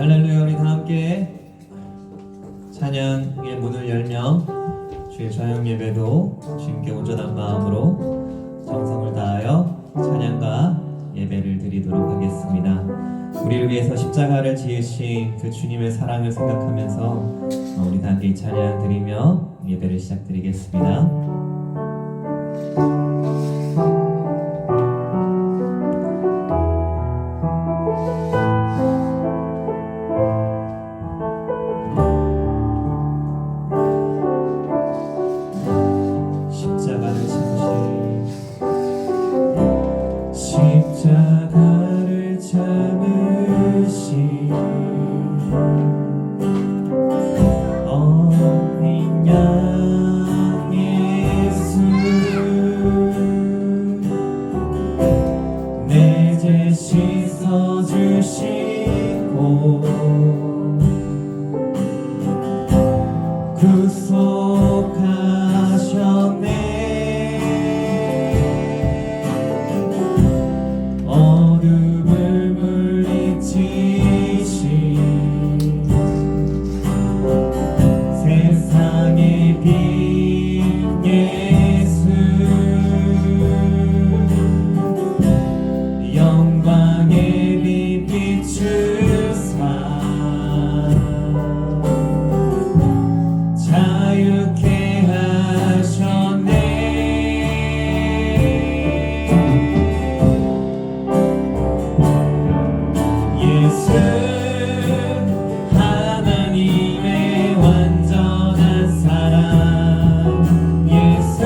할렐루야. 우리 다 함께 찬양의 문을 열며 주의 저녁 예배도 주님께 온전한 마음으로 정성을 다하여 찬양과 예배를 드리도록 하겠습니다. 우리를 위해서 십자가를 지으신 그 주님의 사랑을 생각하면서 우리 다 함께 이 찬양 드리며 예배를 시작드리겠습니다. 십자가를 참으신 어린 양 예수, 내 죄 씻어주시고 구속하셨네. 어둠을 물리치신 세상의 빛 예수, 영광의 빛 비추사 자유케 하셨네. 예수 하나님의 완전한 사랑, 예수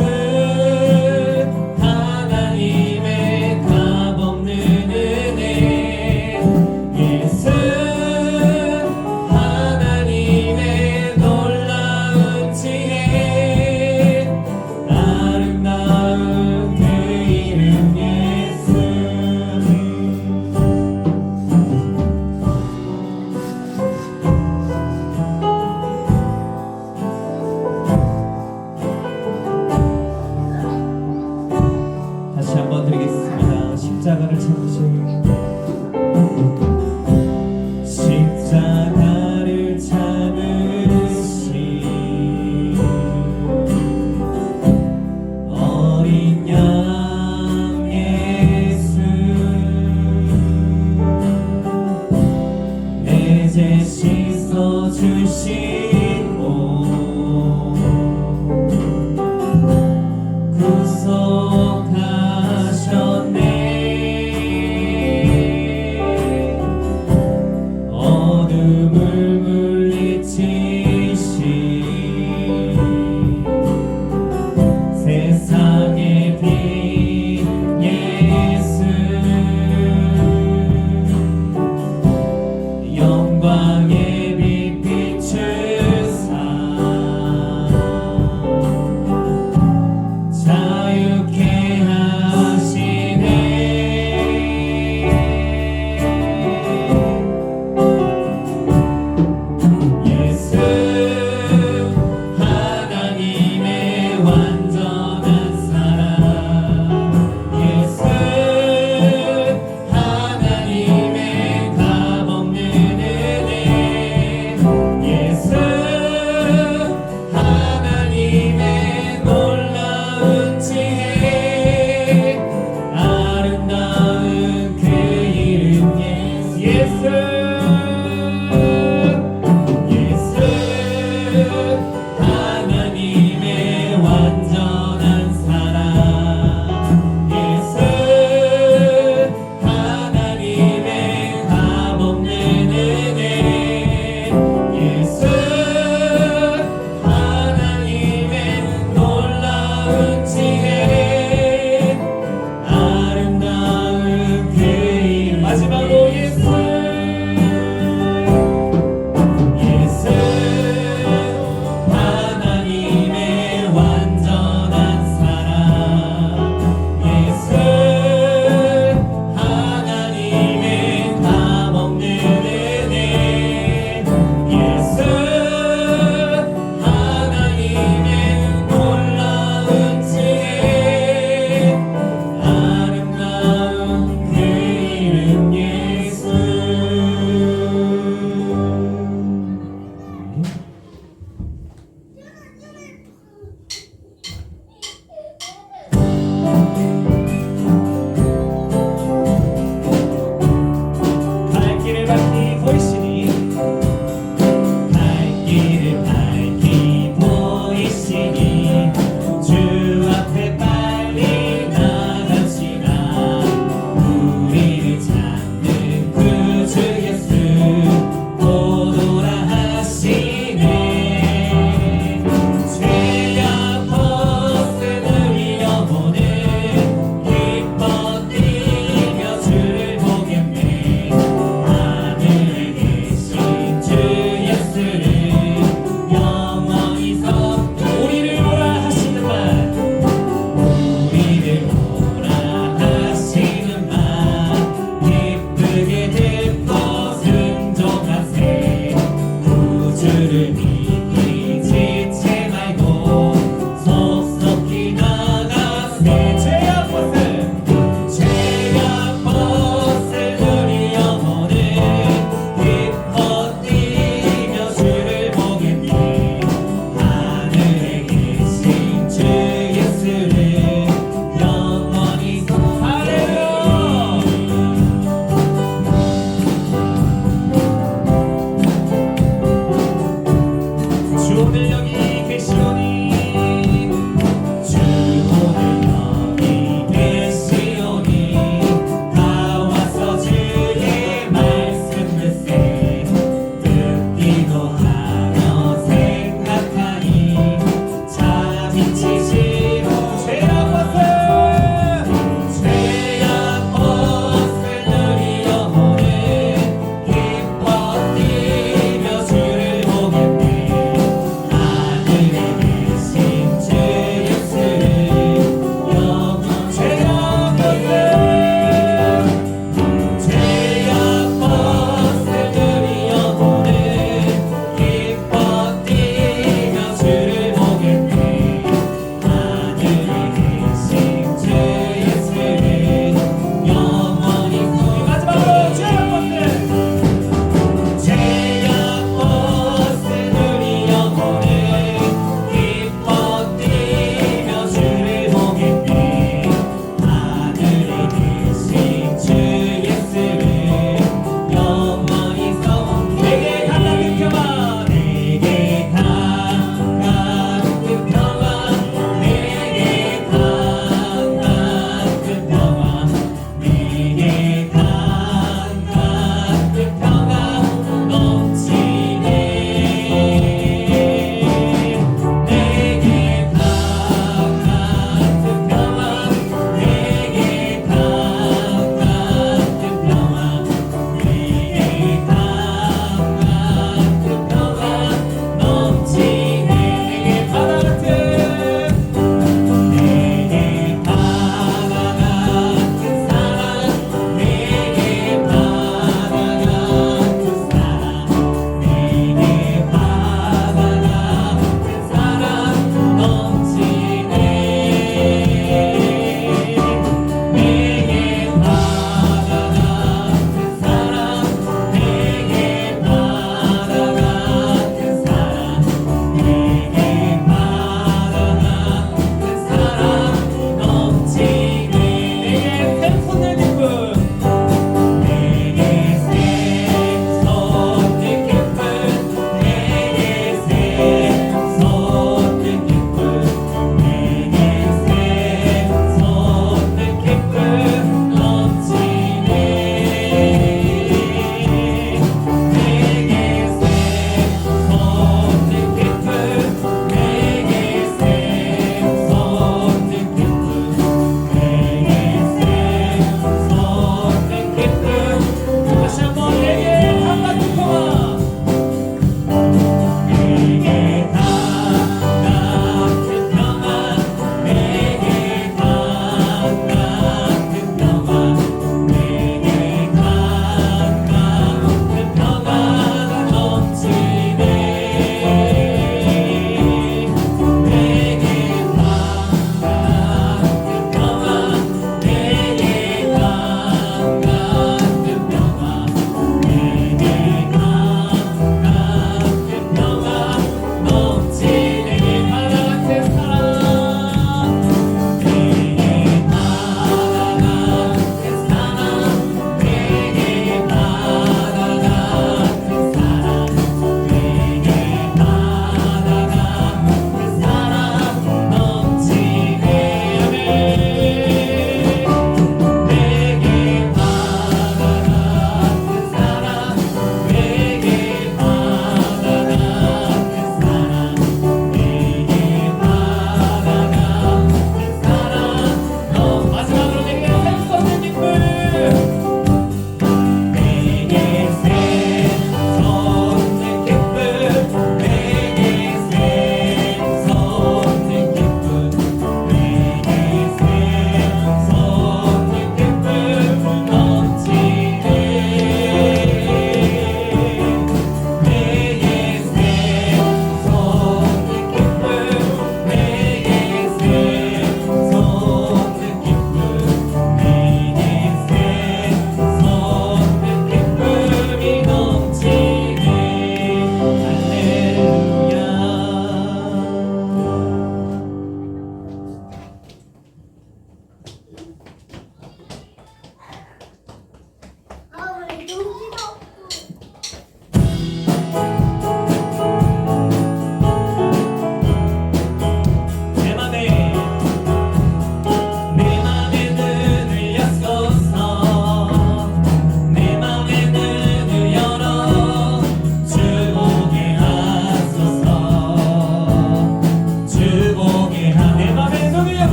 하나님의 값없는 은혜, 예수 하나님의 놀라운 지혜, 아름다운 그 이름 예수. 다시 한번 드리겠습니다. 십자가를 참으신 십자가를 참으신 어린 양 예수, 내 죄 씻어주시고 구속하셨네. 어둠을 물리치신 세상의 빛 예수, 영광의 빛 비추사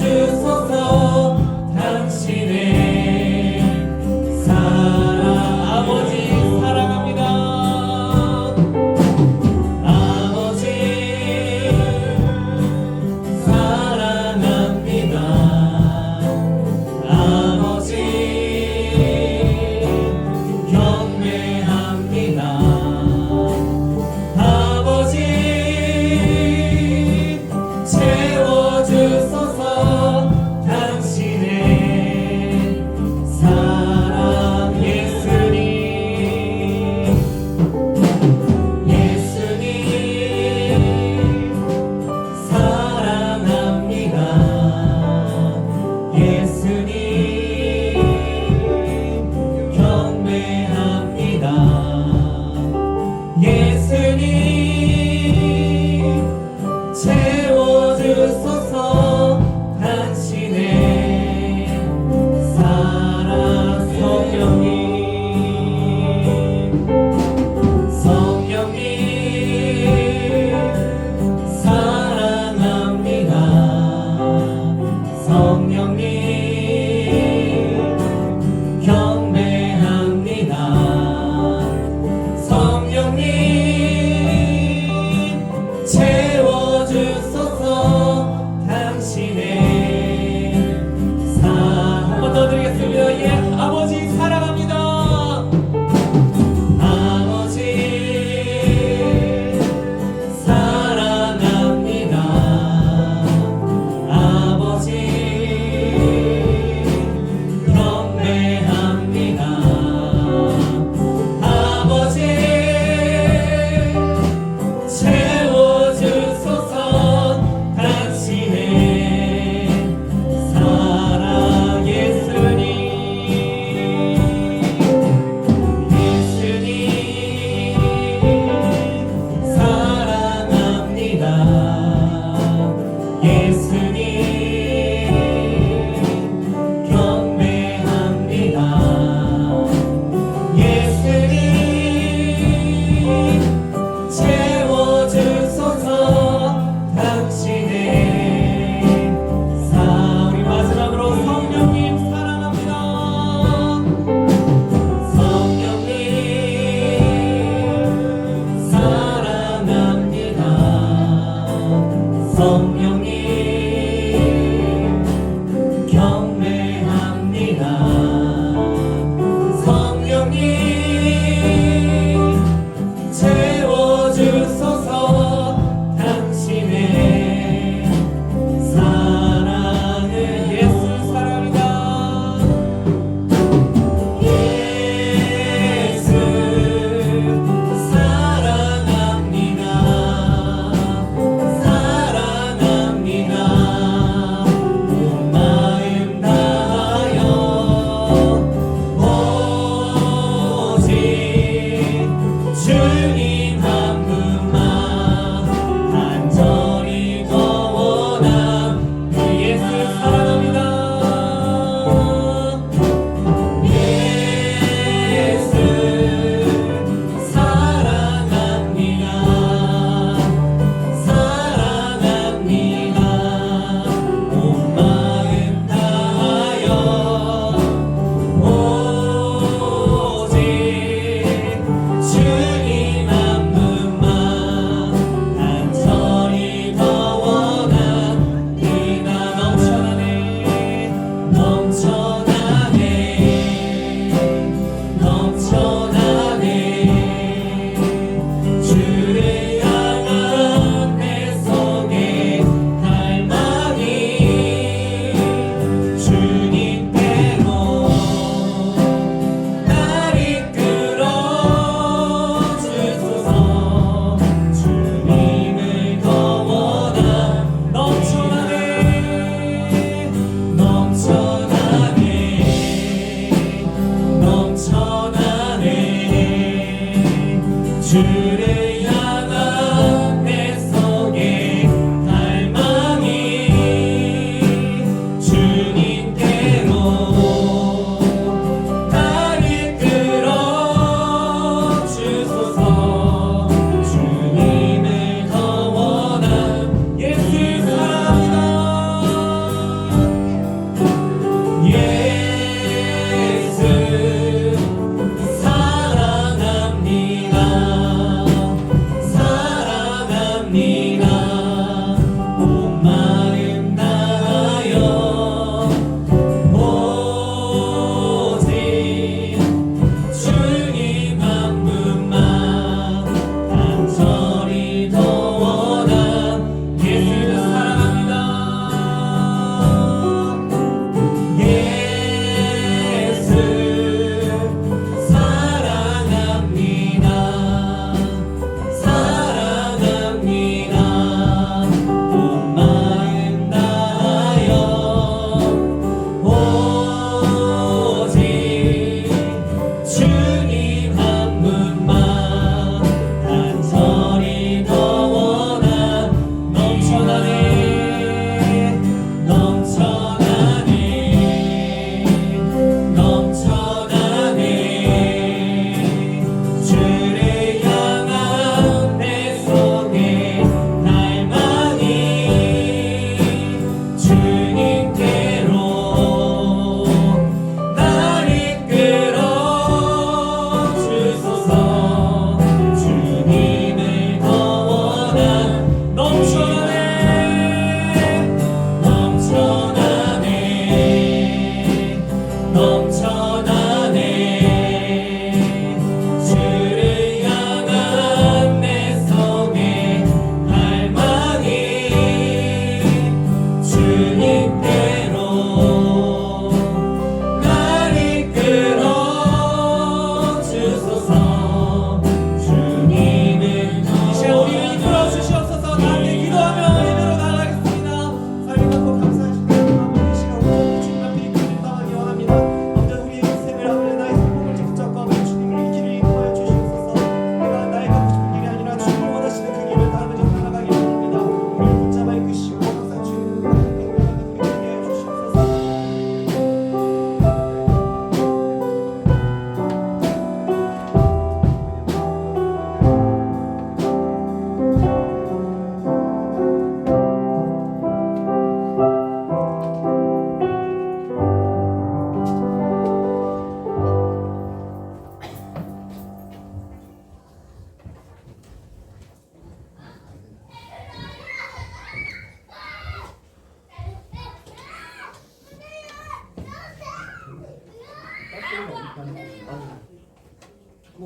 채워주소서 당신의 사랑 아버지 사랑합니다. 아버지 사랑합니다. 아버지 경배합니다. 아버지 채워주소서 당신의 사랑 예수님 예수님 사랑합니다. 예수님 경배합니다. 예수님 채워주소서 당신의 사랑 성령님 성령님 사랑합니다. 성령님 경배합니다. 성령님 채워주소서 당신의 사랑 한 번 더 드리겠습니다. 예, 아버지 사랑합니다. 아버지 사랑합니다. 아버지 경배합니다. 아버지 채워주소서 당신의 사랑 예수님 예수님 사랑합니다. 예수님 경배합니다. 예수님 채워주소서 당신의 우리 마지막으로 성령님 사랑합니다. 성령님 사랑합니다. 성령님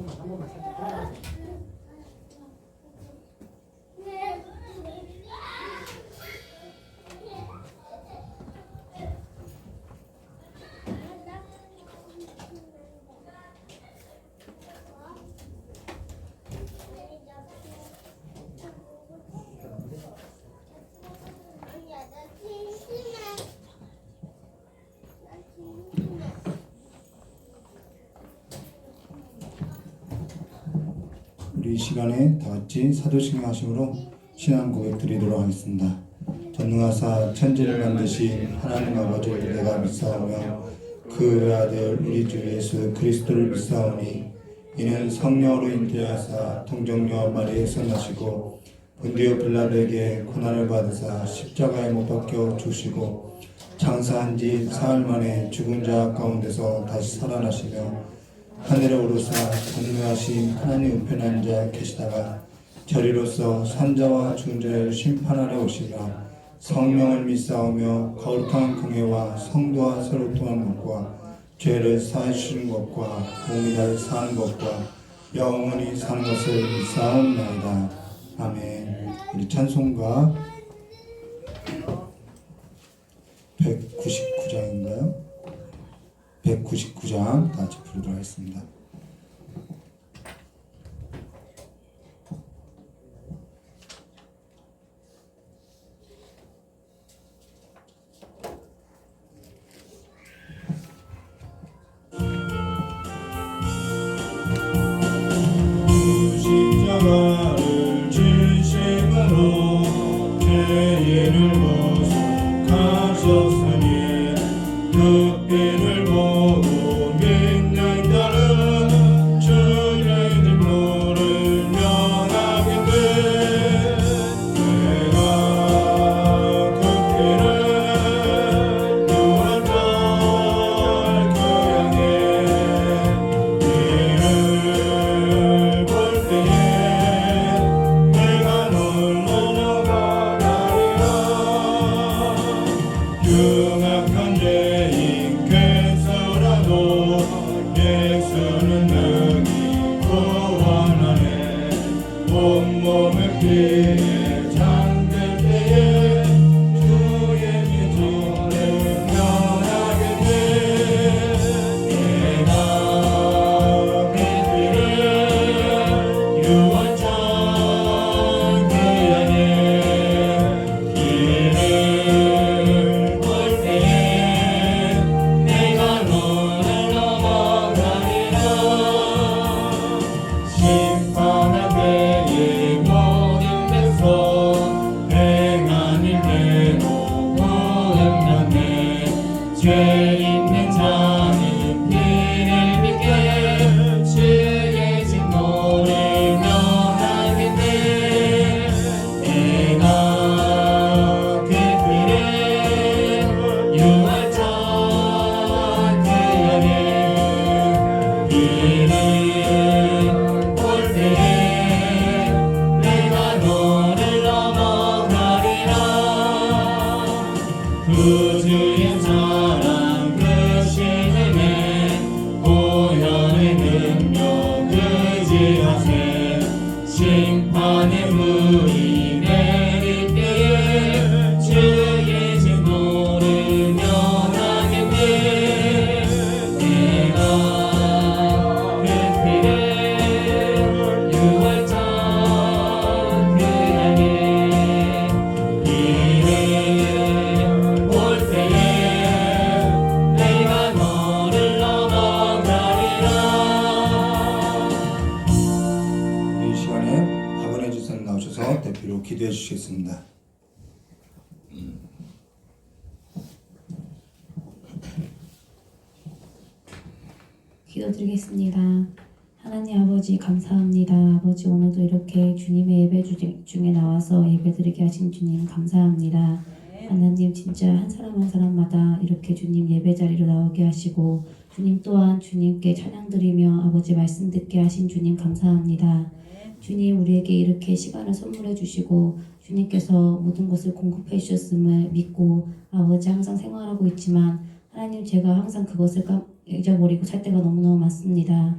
번만 살짝. 우리 이 시간에 다 같이 사도신경 하심으로 신앙 고백 드리도록 하겠습니다. 전능하사 천지를 만드신 하나님 아버지를 내가 믿사오며 그 외아들 우리 주 예수 그리스도를 믿사오니 이는 성령으로 잉태하사 동정녀 마리에서 나시고 본디오 빌라도에게 고난을 받으사 십자가에 못 박혀 죽으시고 장사한 지 사흘 만에 죽은 자 가운데서 다시 살아나시며 하늘에 오르사 전능하신 하나님 우편에 앉아 계시다가 저리로서 산자와 죽은 자를 심판하러 오시라. 성령을 믿사오며 거룩한 공회와 성도와 서로 통하는 것과 죄를 사해 주시는 것과 몸이 달 사는 것과 영원히 사는 것을 믿사옵나이다. 아멘. 우리 찬송가 199장인가요? 199장 다 같이 부르도록 하겠습니다. 십자가를 진심으로 죄인을 벗어가셨으니 그 피를 보고 믿는 자는 주의 진노를 면하겠네. 내가 그 피를 유언할 그 양의 피를 볼 때에 내가 널로 넘어가리라. 흉악한 죄인 괴서라도 예수는 능히 구원하네. 온몸의 피에 잠들 때에 주의 진노를 면하겠네. 내가 그 피를 유언장 그 안에 길을 볼 때에 내가 너를 넘어가리라. 심판할 때에 모든 백성 행한 일대로 구원받네. 죄 있는 자는 피를 믿게 주의 진노를 면하겠네. 내가 그 피를 유언장 그 안에 길을 볼 때에 내가 너를 넘어가리라. 구주의 사랑 그 신음에 고현의 능력 의지하세. 심판의 물이 내릴 때에 주의 진노를 면하겠네. 내가 그 피를 유언장 그 안에 길을 볼 때에 내가 너를 넘어가리라. 이 시간에 박은혜 지사님 나오셔서 대표로 기도해 주시겠습니다. 기도드리겠습니다. 하나님 아버지 감사합니다. 아버지 오늘도 이렇게 주님의 예배 중에 나와서 예배드리게 하신 주님 감사합니다. 하나님 진짜 한 사람 한 사람마다 이렇게 주님 예배 자리로 나오게 하시고 주님 또한 주님께 찬양 드리며 아버지 말씀 듣게 하신 주님 감사합니다. 주님 우리에게 이렇게 시간을 선물해 주시고 주님께서 모든 것을 공급해 주셨음을 믿고 아버지 항상 생활하고 있지만 하나님 제가 항상 그것을 잊어버리고 살 때가 너무너무 많습니다.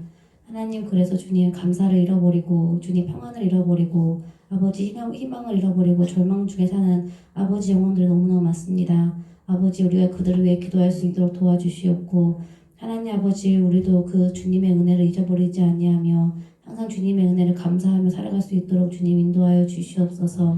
하나님 그래서 주님 감사를 잃어버리고 주님 평안을 잃어버리고 아버지 희망을 잃어버리고 절망 중에 사는 아버지 영혼들이 너무너무 많습니다. 아버지 우리가 그들을 위해 기도할 수 있도록 도와주시옵고 하나님 아버지 우리도 그 주님의 은혜를 잊어버리지 아니하며 항상 주님의 은혜를 감사하며 살아갈 수 있도록 주님 인도하여 주시옵소서.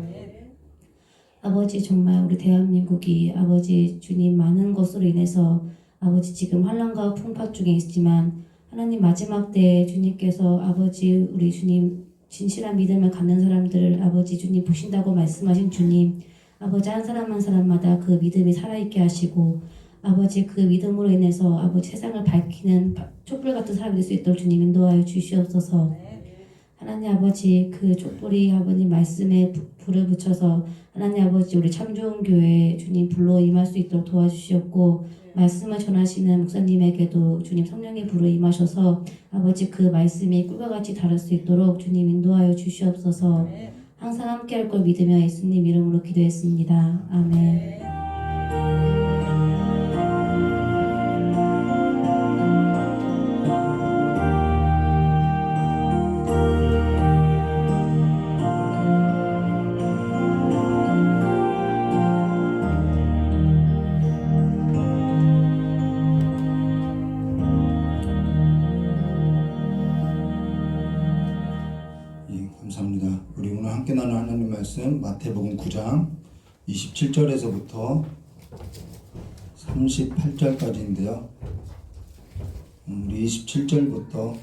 아버지 정말 우리 대한민국이 아버지 주님 많은 것으로 인해서 아버지 지금 환난과 풍파 중에 있지만 하나님 마지막 때에 주님께서 아버지 우리 주님 진실한 믿음을 갖는 사람들을 아버지 주님 보신다고 말씀하신 주님 아버지 한 사람 한 사람마다 그 믿음이 살아있게 하시고 아버지 그 믿음으로 인해서 아버지 세상을 밝히는 촛불 같은 사람이 될 수 있도록 주님 인도하여 주시옵소서. 하나님 아버지 그 촛불이 아버님 말씀에 불을 붙여서 하나님 아버지 우리 참 좋은 교회 주님 불러 임할 수 있도록 도와주시옵고 말씀을 전하시는 목사님에게도 주님 성령의 불을 임하셔서 아버지 그 말씀이 꿀과 같이 다를 수 있도록 주님 인도하여 주시옵소서. 항상 함께할 걸 믿으며 예수님 이름으로 기도했습니다. 아멘. 감사합니다. 우리 오늘 함께 나눈 하나님 말씀 마태복음 9장 27절에서부터 38절까지인데요. 우리 27절부터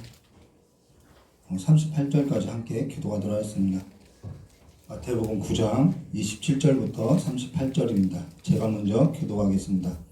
38절까지 함께 기도하도록 하겠습니다. 마태복음 9장 27절부터 38절입니다. 제가 먼저 기도하겠습니다.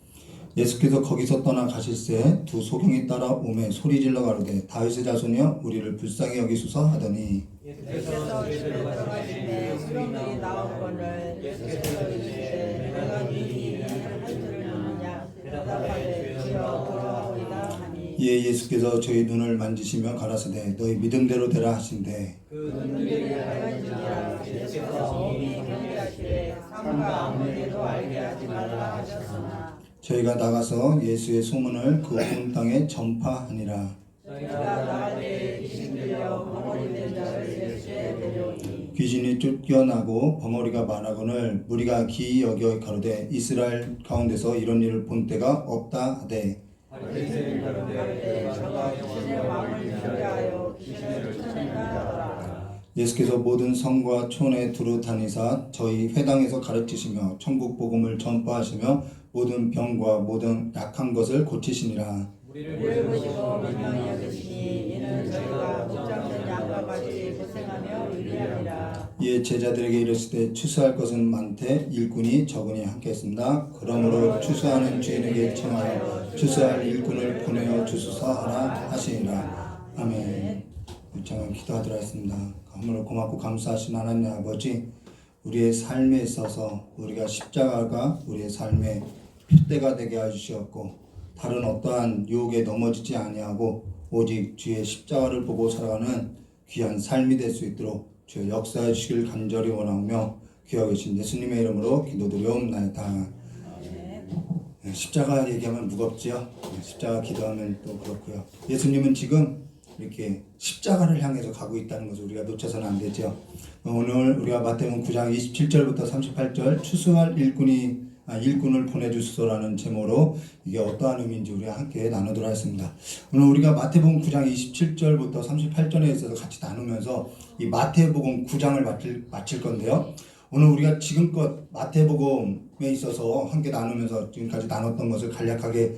예수께서 거기서 떠나 가실새 두 소경이 따라오매 소리질러 가로되 다윗의 자손이여 우리를 불쌍히 여기소서 하더니 예수께서 우리를 돌아가시네 수령들이 나온 것을 예수께서 이르시되 내가 네 일이 할 줄을 아느냐 대답하되 주여 돌아오리다 하니 이에 예수께서 저희 눈을 만지시며 가라사대 너희 믿음대로 되라 하신대 그 눈들이 밝아지니라 예수께서 몸이 경계하시되 삼가 아무에게도 알게 하지 말라 하셨으나 저희가 나가서 예수의 소문을 그 온 땅에 전파하니라. 저희가 나갈 때 귀신 들려 벙어리 된 자를 예수께 데려오니 귀신이 쫓겨나고 벙어리가 많아거늘 무리가 기이 여겨 가로되 이스라엘 가운데서 이런 일을 본 때가 없다 하되 바리새인이 가로되 저가 귀신의 마음을 경계하여 귀신을 쫓아낸다 하더라. 예수께서 모든 성과 촌에 두루 다니사 저희 회당에서 가르치시며 천국 복음을 전파하시며 모든 병과 모든 약한 것을 고치시니라. 우리를 보시고 민망히 여기시니 이는 저희가 목장된 양과 같이 고생하며 의리하니라. 이에 제자들에게 이르시되 추수할 것은 많되 일꾼이 적으니 함께했습니다. 그러므로 추수하는 주인에게 청하여 추수할 일꾼을 보내어 주소서 하라 하시니라. 아멘. 잠깐 기도하도록 하겠습니다. 하늘을 고맙고 감사하신 하나님 아버지, 우리의 삶에 있어서 우리가 십자가가 우리의 삶의 표대가 되게 해주셨고 다른 어떠한 유혹에 넘어지지 아니하고 오직 주의 십자가를 보고 살아가는 귀한 삶이 될 수 있도록 주의 역사해 주시길 간절히 원하며 귀하게 계신 예수님의 이름으로 기도드려옵나이다. 십자가 얘기하면 무겁지요. 십자가 기도하면 또 그렇고요. 예수님은 지금 이렇게 십자가를 향해서 가고 있다는 것을 우리가 놓쳐서는 안 되죠. 오늘 우리가 마태복음 9장 27절부터 38절 추수할 일꾼을 보내주소서라는 제목으로 이게 어떠한 의미인지 우리가 함께 나누도록 하겠습니다. 오늘 우리가 마태복음 9장 27절부터 38절에 있어서 같이 나누면서 이 마태복음 9장을 마칠 건데요. 오늘 우리가 지금껏 마태복음에 있어서 함께 나누면서 지금까지 나눴던 것을 간략하게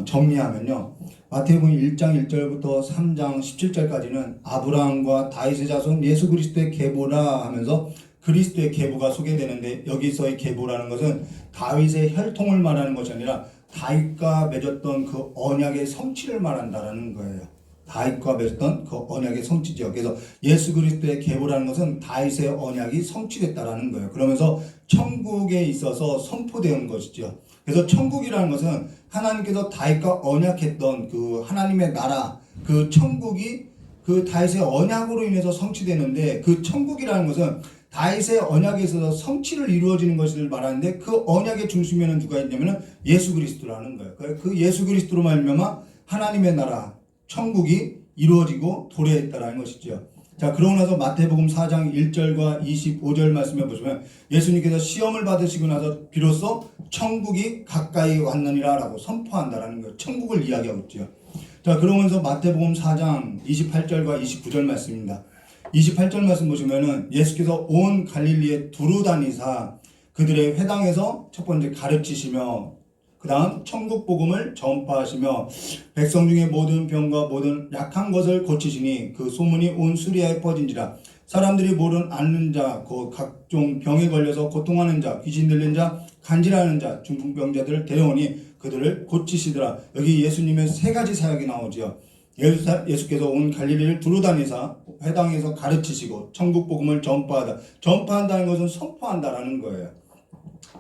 정리하면요. 마태복음 1장 1절부터 3장 17절까지는 아브라함과 다윗의 자손 예수 그리스도의 계보라 하면서 그리스도의 계보가 소개되는데, 여기서의 계보라는 것은 다윗의 혈통을 말하는 것이 아니라 다윗과 맺었던 그 언약의 성취를 말한다라는 거예요. 다윗과 맺었던 그 언약의 성취죠. 그래서 예수 그리스도의 계보라는 것은 다윗의 언약이 성취됐다라는 거예요. 그러면서 천국에 있어서 선포되는 것이죠. 그래서 천국이라는 것은 하나님께서 다윗과 언약했던 그 하나님의 나라, 그 천국이 그 다윗의 언약으로 인해서 성취되는데, 그 천국이라는 것은 다윗의 언약에 있어서 성취를 이루어지는 것을 말하는데, 그 언약의 중심에는 누가 있냐면 예수 그리스도라는 거예요. 그 예수 그리스도로 말미암아 하나님의 나라 천국이 이루어지고 도래했다라는 것이죠. 자, 그러고 나서 마태복음 4장 1절과 25절 말씀에 보시면 예수님께서 시험을 받으시고 나서 비로소 천국이 가까이 왔느니라 라고 선포한다라는 거예요. 천국을 이야기하고 있죠. 자, 그러면서 마태복음 4장 28절과 29절 말씀입니다. 28절 말씀 보시면은 예수께서 온 갈릴리에 두루 다니사 그들의 회당에서 첫 번째 가르치시며 그 다음 천국 복음을 전파하시며 백성 중에 모든 병과 모든 약한 것을 고치시니 그 소문이 온 수리아에 퍼진지라. 사람들이 모든 앓는 자, 그 각종 병에 걸려서 고통하는 자, 귀신 들린 자, 간질하는 자, 중풍병자들을 데려오니 그들을 고치시더라. 여기 예수님의 세 가지 사역이 나오죠. 예수께서 온 갈릴리를 두루다니사 회당에서 가르치시고 천국 복음을 전파하다. 전파한다는 것은 선포한다라는 거예요.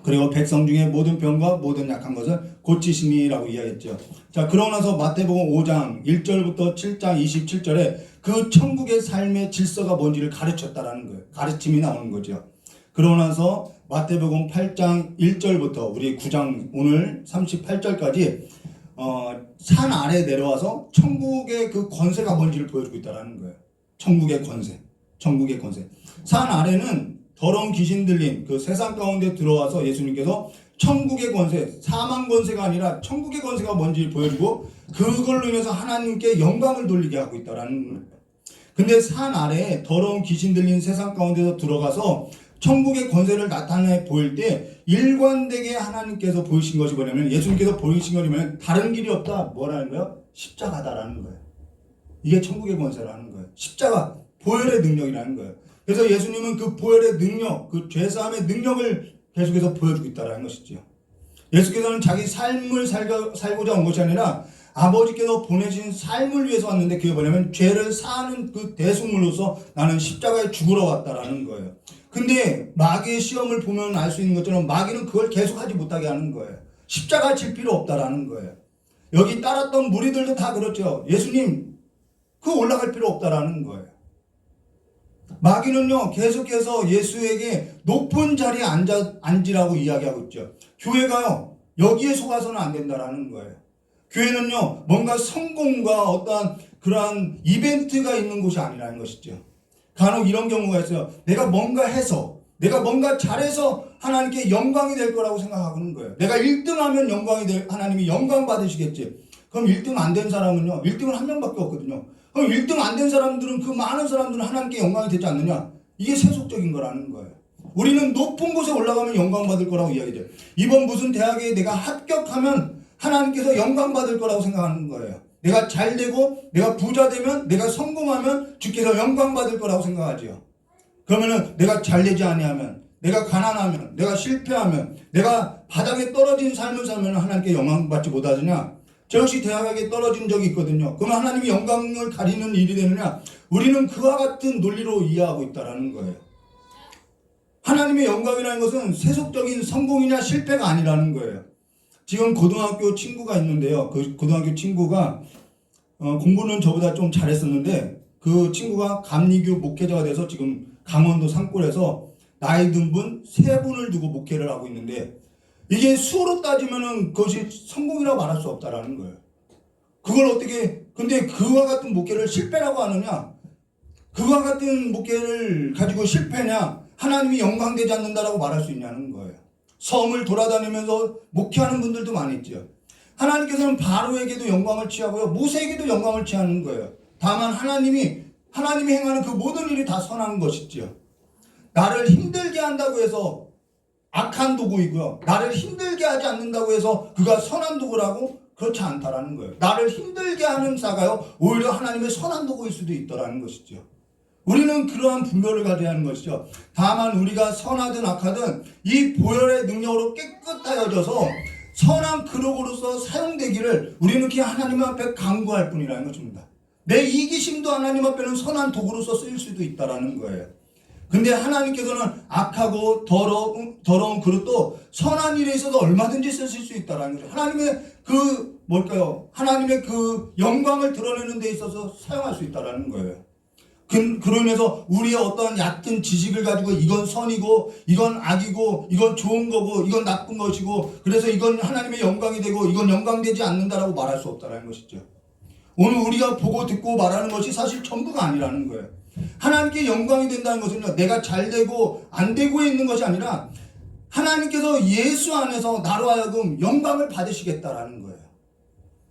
그리고 백성 중에 모든 병과 모든 약한 것을 고치시니라고 이야기했죠. 자, 그러고 나서 마태복음 5장 1절부터 7장 27절에 그 천국의 삶의 질서가 뭔지를 가르쳤다라는 거예요. 가르침이 나오는 거죠. 그러고 나서 마태복음 8장 1절부터 우리 9장 오늘 38절까지 산 아래 내려와서 천국의 그 권세가 뭔지를 보여주고 있다라는 거예요. 천국의 권세. 천국의 권세. 산 아래는 더러운 귀신 들린 그 세상 가운데 들어와서 예수님께서 천국의 권세, 사망 권세가 아니라 천국의 권세가 뭔지 보여주고 그걸로 인해서 하나님께 영광을 돌리게 하고 있다라는 거예요. 근데 산 아래에 더러운 귀신 들린 세상 가운데서 들어가서 천국의 권세를 나타내 보일 때 일관되게 하나님께서 보이신 것이 뭐냐면 예수님께서 보이신 것이 뭐냐면 다른 길이 없다. 뭐라는 거예요? 십자가다라는 거예요. 이게 천국의 권세라는 거예요. 십자가, 보혈의 능력이라는 거예요. 그래서 예수님은 그 보혈의 능력, 그 죄사함의 능력을 계속해서 보여주고 있다는 것이죠. 예수께서는 자기 삶을 살고자 온 것이 아니라 아버지께서 보내신 삶을 위해서 왔는데 그게 뭐냐면 죄를 사하는 그 대속물로서 나는 십자가에 죽으러 왔다라는 거예요. 근데 마귀의 시험을 보면 알 수 있는 것처럼 마귀는 그걸 계속하지 못하게 하는 거예요. 십자가 질 필요 없다라는 거예요. 여기 따랐던 무리들도 다 그렇죠. 예수님 그 올라갈 필요 없다라는 거예요. 마귀는요 계속해서 예수에게 높은 자리에 앉으라고 이야기하고 있죠. 교회가요 여기에 속아서는 안 된다라는 거예요. 교회는요 뭔가 성공과 어떠한 그러한 이벤트가 있는 곳이 아니라는 것이죠. 간혹 이런 경우가 있어요. 내가 뭔가 해서 내가 뭔가 잘해서 하나님께 영광이 될 거라고 생각하는 거예요. 내가 1등하면 영광이 될 하나님이 영광 받으시겠지. 그럼 1등 안 된 사람은요 1등은 한 명밖에 없거든요. 그럼 1등 안 된 사람들은 그 많은 사람들은 하나님께 영광이 되지 않느냐? 이게 세속적인 거라는 거예요. 우리는 높은 곳에 올라가면 영광 받을 거라고 이야기해요. 이번 무슨 대학에 내가 합격하면 하나님께서 영광 받을 거라고 생각하는 거예요. 내가 잘 되고 내가 부자 되면 내가 성공하면 주께서 영광 받을 거라고 생각하지요. 그러면은 내가 잘 되지 아니하면 내가 가난하면 내가 실패하면 내가 바닥에 떨어진 삶을 살면 하나님께 영광 받지 못하느냐? 저 역시 대학에 떨어진 적이 있거든요. 그러면 하나님이 영광을 가리는 일이 되느냐? 우리는 그와 같은 논리로 이해하고 있다는 거예요. 하나님의 영광이라는 것은 세속적인 성공이냐 실패가 아니라는 거예요. 지금 고등학교 친구가 있는데요. 그 고등학교 친구가 공부는 저보다 좀 잘했었는데 그 친구가 감리교 목회자가 돼서 지금 강원도 산골에서 나이 든 분 3분을 두고 목회를 하고 있는데 이게 수로 따지면은 그것이 성공이라고 말할 수 없다라는 거예요. 그걸 어떻게, 근데 그와 같은 목회를 실패라고 하느냐? 그와 같은 목회를 가지고 실패냐? 하나님이 영광되지 않는다라고 말할 수 있냐는 거예요. 섬을 돌아다니면서 목회하는 분들도 많이 있죠. 하나님께서는 바로에게도 영광을 취하고요. 모세에게도 영광을 취하는 거예요. 다만 하나님이 행하는 그 모든 일이 다 선한 것이죠. 나를 힘들게 한다고 해서 악한 도구이고요. 나를 힘들게 하지 않는다고 해서 그가 선한 도구라고 그렇지 않다라는 거예요. 나를 힘들게 하는 자가요. 오히려 하나님의 선한 도구일 수도 있다라는 것이죠. 우리는 그러한 분별을 가져야 하는 것이죠. 다만 우리가 선하든 악하든 이 보혈의 능력으로 깨끗하여져서 선한 그릇으로서 사용되기를 우리는 그냥 하나님 앞에 간구할 뿐이라는 것입니다. 내 이기심도 하나님 앞에는 선한 도구로서 쓰일 수도 있다라는 거예요. 근데 하나님께서는 악하고 더러운 그릇도 선한 일에 있어서 얼마든지 쓰실 수 있다라는 거죠. 하나님의 하나님의 그 영광을 드러내는 데 있어서 사용할 수 있다라는 거예요. 그러면서 우리의 어떤 얕은 지식을 가지고 이건 선이고 이건 악이고 이건 좋은 거고 이건 나쁜 것이고 그래서 이건 하나님의 영광이 되고 이건 영광되지 않는다라고 말할 수 없다라는 것이죠. 오늘 우리가 보고 듣고 말하는 것이 사실 전부가 아니라는 거예요. 하나님께 영광이 된다는 것은요, 내가 잘 되고 안 되고에 있는 것이 아니라 하나님께서 예수 안에서 나로 하여금 영광을 받으시겠다라는 거예요.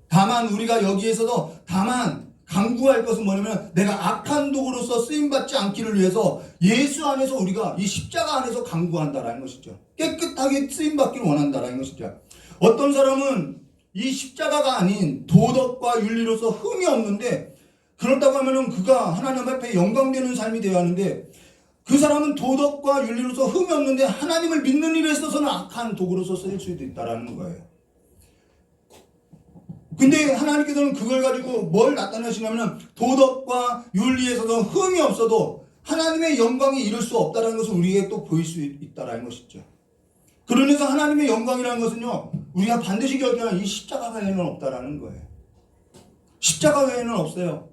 다만 우리가 여기에서도 다만 강구할 것은 뭐냐면 내가 악한 도구로서 쓰임받지 않기를 위해서 예수 안에서 우리가 이 십자가 안에서 강구한다라는 것이죠. 깨끗하게 쓰임받기를 원한다라는 것이죠. 어떤 사람은 이 십자가가 아닌 도덕과 윤리로서 흠이 없는데 그렇다고 하면은 그가 하나님 앞에 영광되는 삶이 되어야 하는데 그 사람은 도덕과 윤리로서 흠이 없는데 하나님을 믿는 일에 있어서는 악한 도구로서 쓰일 수도 있다라는 거예요. 근데 하나님께서는 그걸 가지고 뭘 나타내시냐면 도덕과 윤리에서도 흠이 없어도 하나님의 영광이 이룰 수 없다는 것을 우리에게 또 보일 수 있다는 것이죠. 그러면서 하나님의 영광이라는 것은요, 우리가 반드시 기억해야 이 십자가 외에는 없다라는 거예요. 십자가 외에는 없어요.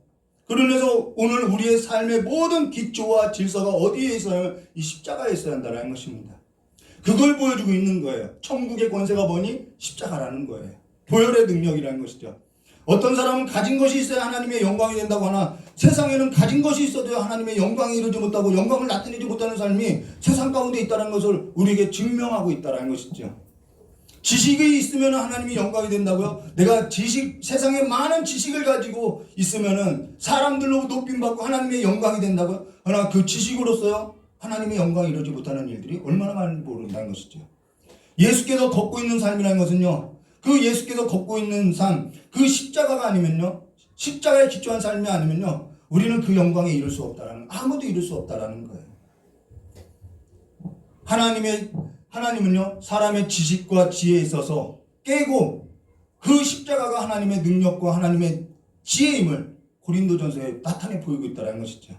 그러면서 오늘 우리의 삶의 모든 기초와 질서가 어디에 있어야 하면 이 십자가에 있어야 한다는 것입니다. 그걸 보여주고 있는 거예요. 천국의 권세가 뭐니? 십자가라는 거예요. 보혈의 능력이라는 것이죠. 어떤 사람은 가진 것이 있어야 하나님의 영광이 된다고 하나 세상에는 가진 것이 있어도 하나님의 영광이 이루지 못하고 영광을 나타내지 못하는 삶이 세상 가운데 있다는 것을 우리에게 증명하고 있다는 것이죠. 지식이 있으면 하나님이 영광이 된다고요? 내가 세상에 많은 지식을 가지고 있으면 사람들로 높임받고 하나님의 영광이 된다고요? 그러나 그 지식으로서요, 하나님의 영광이 이루지 못하는 일들이 얼마나 많은지 모른다는 것이죠. 예수께서 걷고 있는 삶이라는 것은요, 그 예수께서 걷고 있는 삶, 그 십자가가 아니면요, 십자가에 기초한 삶이 아니면요, 우리는 그 영광에 이룰 수 없다라는, 아무도 이룰 수 없다라는 거예요. 하나님은요, 사람의 지식과 지혜에 있어서 깨고 그 십자가가 하나님의 능력과 하나님의 지혜임을 고린도전서에 나타내 보이고 있다는 것이죠.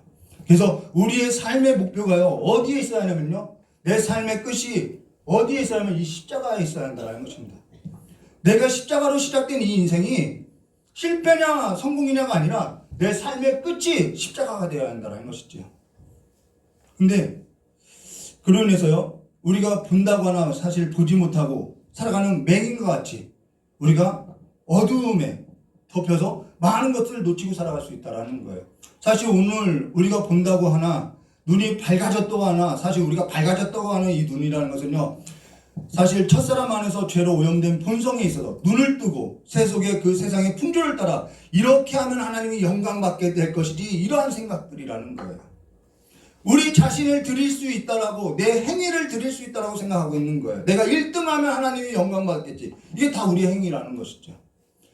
그래서 우리의 삶의 목표가요, 어디에 있어야 하냐면요, 내 삶의 끝이 어디에 있어야 하면 이 십자가에 있어야 한다는 것입니다. 내가 십자가로 시작된 이 인생이 실패냐 성공이냐가 아니라 내 삶의 끝이 십자가가 되어야 한다는 것이죠. 근데 그러면서요, 우리가 본다거나 사실 보지 못하고 살아가는 맹인과 같이 우리가 어두움에 덮여서 많은 것들을 놓치고 살아갈 수 있다는 거예요. 사실 오늘 우리가 본다고 하나 눈이 밝아졌다고 하나 사실 우리가 밝아졌다고 하는 이 눈이라는 것은요, 사실 첫사람 안에서 죄로 오염된 본성에 있어서 눈을 뜨고 세속의 그 세상의 풍조를 따라 이렇게 하면 하나님이 영광받게 될 것이지 이러한 생각들이라는 거예요. 우리 자신을 드릴 수 있다라고 내 행위를 드릴 수 있다라고 생각하고 있는 거예요. 내가 1등하면 하나님이 영광받겠지. 이게 다 우리의 행위라는 것이죠.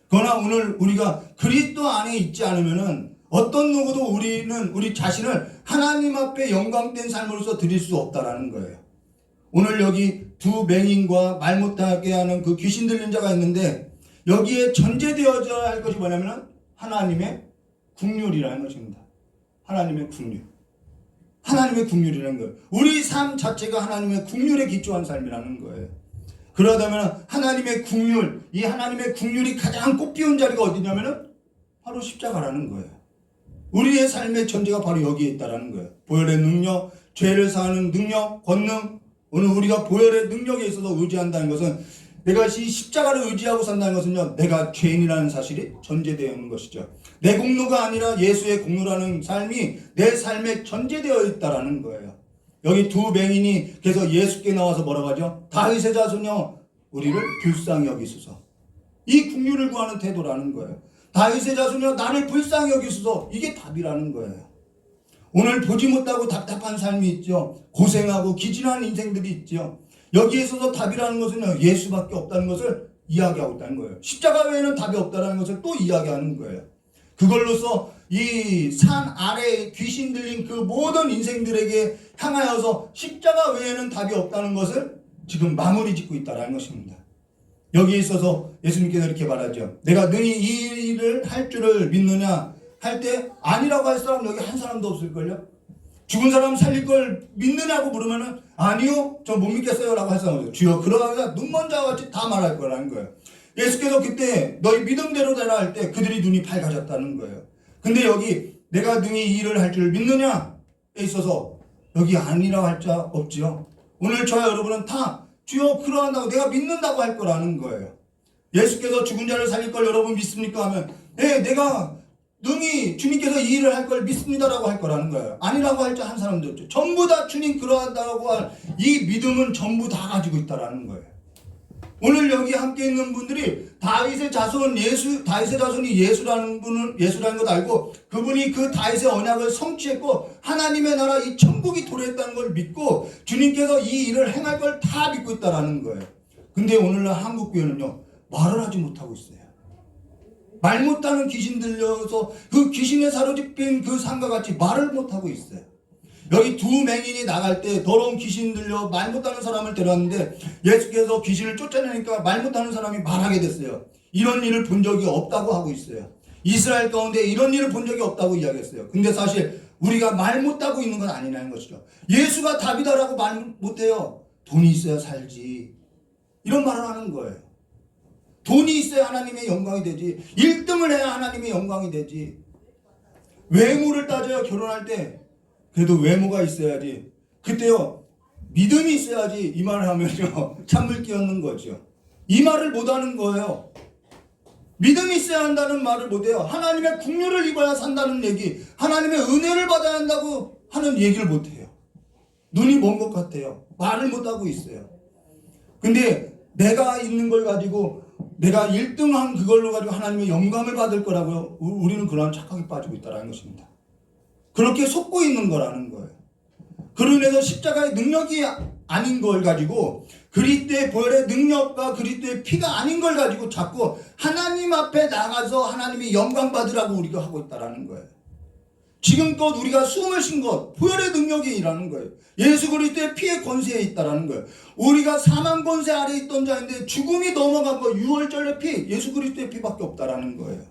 그러나 오늘 우리가 그리스도 안에 있지 않으면은 어떤 누구도 우리는 우리 자신을 하나님 앞에 영광된 삶으로서 드릴 수 없다라는 거예요. 오늘 여기 두 맹인과 말 못하게 하는 그 귀신 들린 자가 있는데 여기에 전제되어져야 할 것이 뭐냐면 하나님의 긍휼이라는 것입니다. 하나님의 긍휼. 하나님의 긍휼이라는 거예요. 우리 삶 자체가 하나님의 긍휼에 기초한 삶이라는 거예요. 그러다면 하나님의 긍휼, 이 하나님의 긍휼이 가장 꽃피운 자리가 어디냐면은 바로 십자가라는 거예요. 우리의 삶의 전제가 바로 여기에 있다라는 거예요. 보혈의 능력, 죄를 사하는 능력, 권능. 오늘 우리가 보혈의 능력에 있어서 의지한다는 것은 내가 이 십자가를 의지하고 산다는 것은요, 내가 죄인이라는 사실이 전제되어 있는 것이죠. 내 공로가 아니라 예수의 공로라는 삶이 내 삶에 전제되어 있다라는 거예요. 여기 두 맹인이 그래서 예수께 나와서 뭐라고 하죠? 다윗의 자손이여 우리를 불쌍히 여기소서. 이 긍휼을 구하는 태도라는 거예요. 다윗의 자손이여 나를 불쌍히 여기소서. 이게 답이라는 거예요. 오늘 보지 못하고 답답한 삶이 있죠. 고생하고 기진한 인생들이 있죠. 여기에 있어서 답이라는 것은 예수밖에 없다는 것을 이야기하고 있다는 거예요. 십자가 외에는 답이 없다는 것을 또 이야기하는 거예요. 그걸로서 이 산 아래에 귀신 들린 그 모든 인생들에게 향하여서 십자가 외에는 답이 없다는 것을 지금 마무리 짓고 있다는 것입니다. 여기에 있어서 예수님께서 이렇게 말하죠. 내가 능히 이 일을 할 줄을 믿느냐 할 때 아니라고 할 사람 여기 한 사람도 없을걸요. 죽은 사람 살릴 걸 믿느냐고 물으면은 아니요 저 못 믿겠어요 라고 할 사람 없어요. 주여 그러하여 눈먼 자와 같이 다 말할 거라는 거예요. 예수께서 그때 너희 믿음대로 되라 할 때 그들이 눈이 밝아졌다는 거예요. 근데 여기 내가 능히 이 일을 할 줄 믿느냐에 있어서 여기 아니라고 할 자 없지요. 오늘 저와 여러분은 다 주여 그러한다고 내가 믿는다고 할 거라는 거예요. 예수께서 죽은 자를 살릴 걸 여러분 믿습니까 하면 예, 내가 능히 주님께서 이 일을 할 걸 믿습니다라고 할 거라는 거예요. 아니라고 할 자 한 사람도 없죠. 전부 다 주님 그러한다고 할 이 믿음은 전부 다 가지고 있다라는 거예요. 오늘 여기 함께 있는 분들이 다윗의 자손이 예수라는 것 알고 그분이 그 다윗의 언약을 성취했고 하나님의 나라 이 천국이 도래했다는 걸 믿고 주님께서 이 일을 행할 걸 다 믿고 있다라는 거예요. 근데 오늘날 한국 교회는요, 말을 하지 못하고 있어요. 말 못하는 귀신 들려서 그 귀신에 사로잡힌 그 상과 같이 말을 못하고 있어요. 여기 두 맹인이 나갈 때 더러운 귀신 들려 말 못하는 사람을 데려왔는데 예수께서 귀신을 쫓아내니까 말 못하는 사람이 말하게 됐어요. 이런 일을 본 적이 없다고 하고 있어요. 이스라엘 가운데 이런 일을 본 적이 없다고 이야기했어요. 근데 사실 우리가 말 못하고 있는 건 아니라는 것이죠. 예수가 답이다라고 말 못해요. 돈이 있어야 살지. 이런 말을 하는 거예요. 돈이 있어야 하나님의 영광이 되지. 1등을 해야 하나님의 영광이 되지. 외모를 따져요. 결혼할 때 그래도 외모가 있어야지. 그때요, 믿음이 있어야지. 이 말을 하면요, 찬물 끼얹는 거죠. 이 말을 못하는 거예요. 믿음이 있어야 한다는 말을 못해요. 하나님의 국류를 입어야 산다는 얘기, 하나님의 은혜를 받아야 한다고 하는 얘기를 못해요. 눈이 먼 것 같아요. 말을 못하고 있어요. 근데 내가 있는 걸 가지고 내가 1등한 그걸로 가지고 하나님의 영광을 받을 거라고요. 우리는 그런 착각에 빠지고 있다는 것입니다. 그렇게 속고 있는 거라는 거예요. 그로 인해서 십자가의 능력이 아닌 걸 가지고 그리스도의 보혈의 능력과 그리스도의 피가 아닌 걸 가지고 자꾸 하나님 앞에 나가서 하나님이 영광 받으라고 우리가 하고 있다는 거예요. 지금껏 우리가 숨을 쉰 것 보혈의 능력이 일하는 거예요. 예수 그리스도의 피의 권세에 있다는 거예요. 우리가 사망 권세 아래 있던 자인데 죽음이 넘어간 거 유월절의 피, 예수 그리스도의 피밖에 없다는 거예요.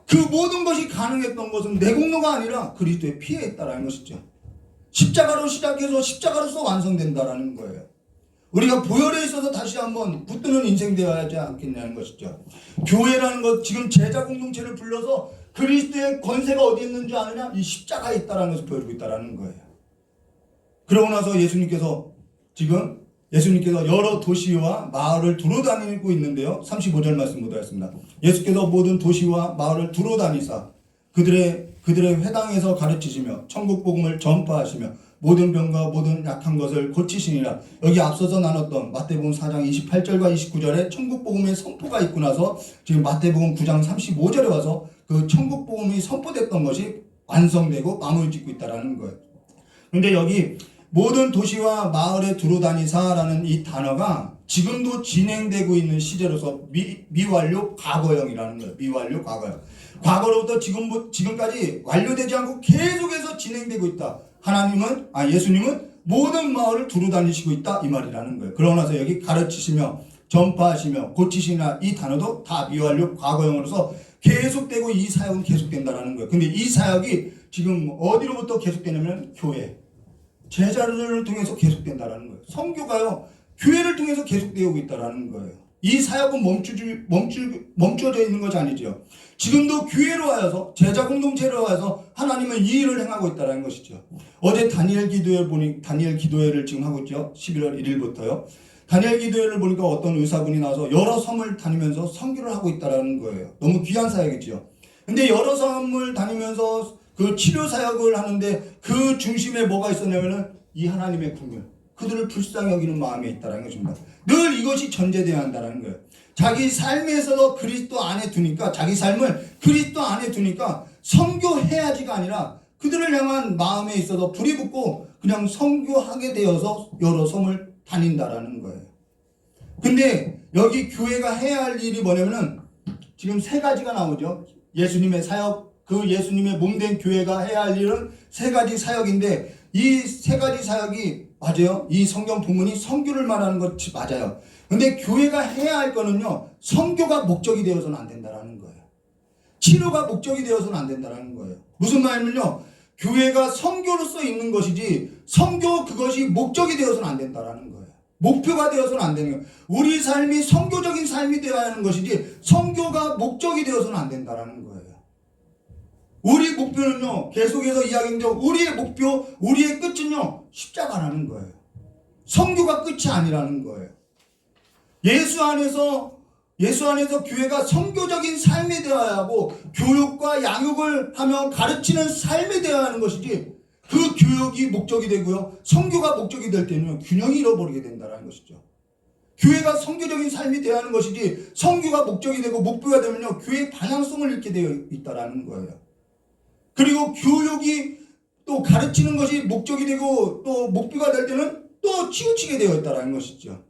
그 모든 것이 가능했던 것은 내 공로가 아니라 그리스도의 피에 있다는 것이죠. 십자가로 시작해서 십자가로서 완성된다는 거예요. 우리가 보혈에 있어서 다시 한번 붙드는 인생 되어야 하지 않겠냐는 것이죠. 교회라는 것, 지금 제자 공동체를 불러서 그리스도의 권세가 어디 있는 줄 아느냐? 이 십자가에 있다는 것을 보여주고 있다는 거예요. 그러고 나서 예수님께서 여러 도시와 마을을 두루다니고 있는데요. 35절 말씀 보도록 예수께서 모든 도시와 마을을 두루다니사 그들의 회당에서 가르치시며 천국 복음을 전파하시며 모든 병과 모든 약한 것을 고치시니라. 여기 앞서서 나눴던 마태복음 4장 28절과 29절에 천국 복음의 선포가 있고 나서 지금 마태복음 9장 35절에 와서 그 천국 복음이 선포됐던 것이 완성되고 마무리 짓고 있다는 거예요. 근데 여기 모든 도시와 마을에 두루다니사라는 이 단어가 지금도 진행되고 있는 시제로서 미완료 과거형이라는 거예요. 미완료 과거형. 과거로부터 지금까지 완료되지 않고 계속해서 진행되고 있다. 예수님은 모든 마을을 두루다니시고 있다. 이 말이라는 거예요. 그러고 나서 여기 가르치시며 전파하시며 고치시나 이 단어도 다 미완료 과거형으로서 계속되고 이 사역은 계속된다는 거예요. 근데 이 사역이 지금 어디로부터 계속되냐면 교회. 제자들을 통해서 계속된다는 거예요. 선교가요, 교회를 통해서 계속되고 있다는 거예요. 이 사역은 멈춰져 있는 것이 아니죠. 지금도 교회로 하여서 제자 공동체로 하여서 하나님은 이 일을 행하고 있다는 것이죠. 어제 다니엘 기도회를 지금 하고 있죠. 11월 1일부터요. 다니엘 기도회를 보니까 어떤 의사분이 나와서 여러 섬을 다니면서 선교를 하고 있다는 거예요. 너무 귀한 사역이죠. 근데 여러 섬을 다니면서 그 치료 사역을 하는데 그 중심에 뭐가 있었냐면은 이 하나님의 국률, 그들을 불쌍히 여기는 마음에 있다는 것입니다. 늘 이것이 전제되어야 한다는 거예요. 자기 삶에서 그리스도 안에 두니까, 자기 삶을 그리스도 안에 두니까 선교해야지가 아니라 그들을 향한 마음에 있어서 불이 붙고 그냥 선교하게 되어서 여러 섬을 다닌다라는 거예요. 근데 여기 교회가 해야 할 일이 뭐냐면은 지금 세 가지가 나오죠. 예수님의 사역, 그 예수님의 몸된 교회가 해야 할 일은 세 가지 사역인데 이 세 가지 사역이 맞아요. 이 성경 본문이 선교를 말하는 것이 맞아요. 근데 교회가 해야 할 거는요, 선교가 목적이 되어서는 안 된다라는 거예요. 치료가 목적이 되어서는 안 된다라는 거예요. 무슨 말이냐면요, 교회가 선교로서 있는 것이지 선교 그것이 목적이 되어서는 안 된다라는 거예요. 목표가 되어서는 안 되는 거예요. 우리 삶이 선교적인 삶이 되어야 하는 것이지 선교가 목적이 되어서는 안 된다라는 거예요. 우리 목표는요, 계속해서 이야기인데 우리의 목표, 우리의 끝은요, 십자가라는 거예요. 선교가 끝이 아니라는 거예요. 예수 안에서 예수 안에서 교회가 선교적인 삶이 되어야 하고 교육과 양육을 하며 가르치는 삶이 되어야 하는 것이지, 그 교육이 목적이 되고요 선교가 목적이 될 때는 균형이 잃어버리게 된다는 것이죠. 교회가 선교적인 삶이 되어야 하는 것이지 선교가 목적이 되고 목표가 되면요 교회의 방향성을 잃게 되어 있다는 거예요. 그리고 교육이 또 가르치는 것이 목적이 되고 또 목표가 될 때는 또 치우치게 되어 있다는 것이죠.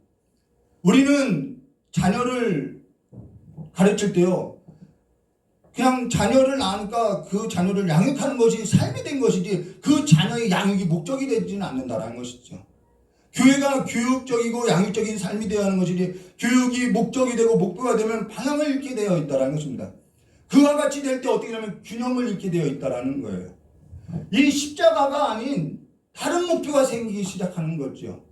우리는 자녀를 가르칠 때요 그냥 자녀를 낳으니까 그 자녀를 양육하는 것이 삶이 된 것이지 그 자녀의 양육이 목적이 되지는 않는다는 것이죠. 교회가 교육적이고 양육적인 삶이 되어야 하는 것이지 교육이 목적이 되고 목표가 되면 방향을 잃게 되어 있다는 것입니다. 그와 같이 될 때 어떻게 되면 균형을 잃게 되어 있다는 거예요. 이 십자가가 아닌 다른 목표가 생기기 시작하는 거죠.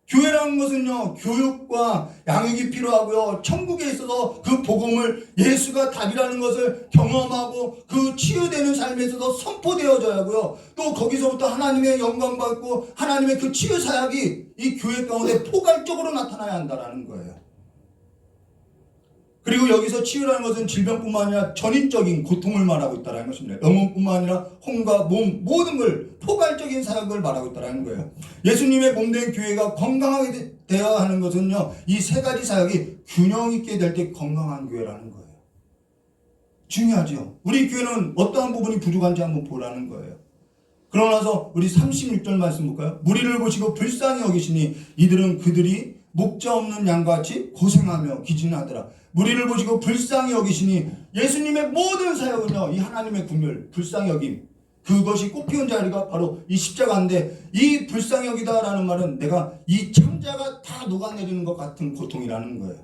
교회라는 것은요 교육과 양육이 필요하고요 천국에 있어서 그 복음을 예수가 답이라는 것을 경험하고 그 치유되는 삶에 있어서 선포되어져야 하고요 또 거기서부터 하나님의 영광 받고 하나님의 그 치유 사역이 이 교회 가운데 포괄적으로 나타나야 한다는 거예요. 그리고 여기서 치유라는 것은 질병뿐만 아니라 전인적인 고통을 말하고 있다는 것입니다. 영혼뿐만 아니라 혼과 몸 모든 걸 포괄적인 사역을 말하고 있다는 거예요. 예수님의 몸된 교회가 건강하게 되어야 하는 것은요 이 세 가지 사역이 균형 있게 될 때 건강한 교회라는 거예요. 중요하죠. 우리 교회는 어떠한 부분이 부족한지 한번 보라는 거예요. 그러고 나서 우리 36절 말씀 볼까요? 무리를 보시고 불쌍히 여기시니 이들은 그들이 목자 없는 양같이 고생하며 기진하더라. 무리를 보시고 불쌍히 여기시니 예수님의 모든 사역은요 이 하나님의 국률 불쌍히 여김 그것이 꽃피운 자리가 바로 이 십자가인데 이 불쌍히 여기다라는 말은 내가 이 창자가 다 녹아내리는 것 같은 고통이라는 거예요.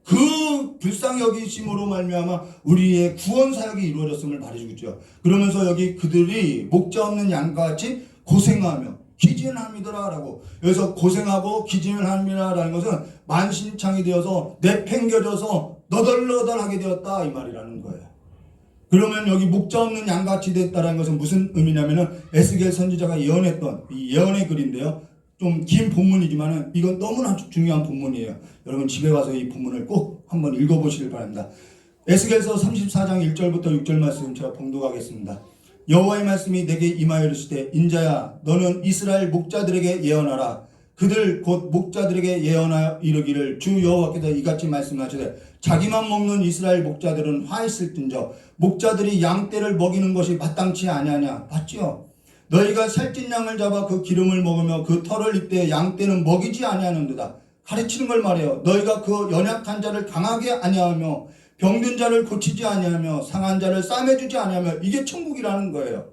그 불쌍히 여기심으로 말미암아 우리의 구원 사역이 이루어졌음을 말해주고 있죠. 그러면서 여기 그들이 목자 없는 양같이 고생하며 기진함이더라라고. 여기서 고생하고 기진함이라는 것은 만신창이 되어서 내팽겨져서 너덜너덜하게 되었다 이 말이라는 거예요. 그러면 여기 목자 없는 양같이 됐다는 것은 무슨 의미냐면은 에스겔 선지자가 예언했던 이 예언의 글인데요. 좀 긴 본문이지만은 이건 너무나 중요한 본문이에요. 여러분 집에 가서 이 본문을 꼭 한번 읽어보시길 바랍니다. 에스겔서 34장 1절부터 6절 말씀 제가 봉독하겠습니다. 여호와의 말씀이 내게 임하여 이르시되 인자야 너는 이스라엘 목자들에게 예언하라. 그들 곧 목자들에게 예언하여 이르기를 주 여호와께서 이같이 말씀하시되 자기만 먹는 이스라엘 목자들은 화 있을진저 목자들이 양떼를 먹이는 것이 마땅치 아니하냐. 봤지요? 너희가 살찐 양을 잡아 그 기름을 먹으며 그 털을 입되 양떼는 먹이지 아니하는도다. 가르치는 걸 말해요. 너희가 그 연약한 자를 강하게 아니하며 병든 자를 고치지 아니하며 상한 자를 싸매주지 아니하며 이게 천국이라는 거예요.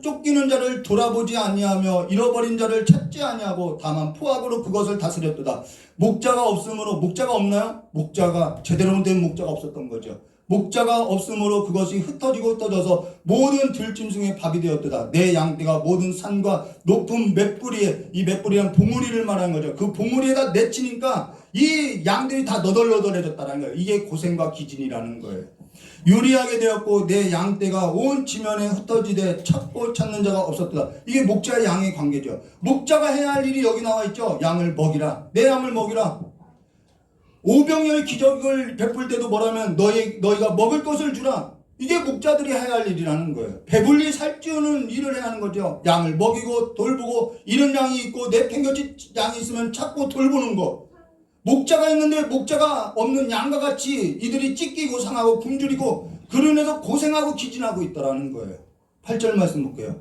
쫓기는 자를 돌아보지 아니하며 잃어버린 자를 찾지 아니하고 다만 포악으로 그것을 다스렸도다. 목자가 없으므로 목자가 없나요? 목자가 제대로 된 목자가 없었던 거죠. 목자가 없으므로 그것이 흩어져서 모든 들짐승의 밥이 되었도다. 내 양떼가 모든 산과 높은 맷뿌리에 이 맷뿌리는 봉우리를 말하는 거죠. 그 봉우리에다 내치니까 이 양들이 다 너덜너덜해졌다는 거예요. 이게 고생과 기진이라는 거예요. 유리하게 되었고 내 양떼가 온 지면에 흩어지되 찾고 찾는 자가 없었다. 이게 목자와 양의 관계죠. 목자가 해야 할 일이 여기 나와 있죠. 양을 먹이라. 내 양을 먹이라. 오병이어의 기적을 베풀 때도 뭐라면 너희가 먹을 것을 주라. 이게 목자들이 해야 할 일이라는 거예요. 배불리 살찌우는 일을 해야 하는 거죠. 양을 먹이고 돌보고 잃은 양이 있고 내팽겨친 양이 있으면 찾고 돌보는 거. 목자가 있는데 목자가 없는 양과 같이 이들이 찢기고 상하고 굶주리고 그로 인해서 고생하고 기진하고 있다라는 거예요. 8절 말씀 볼게요.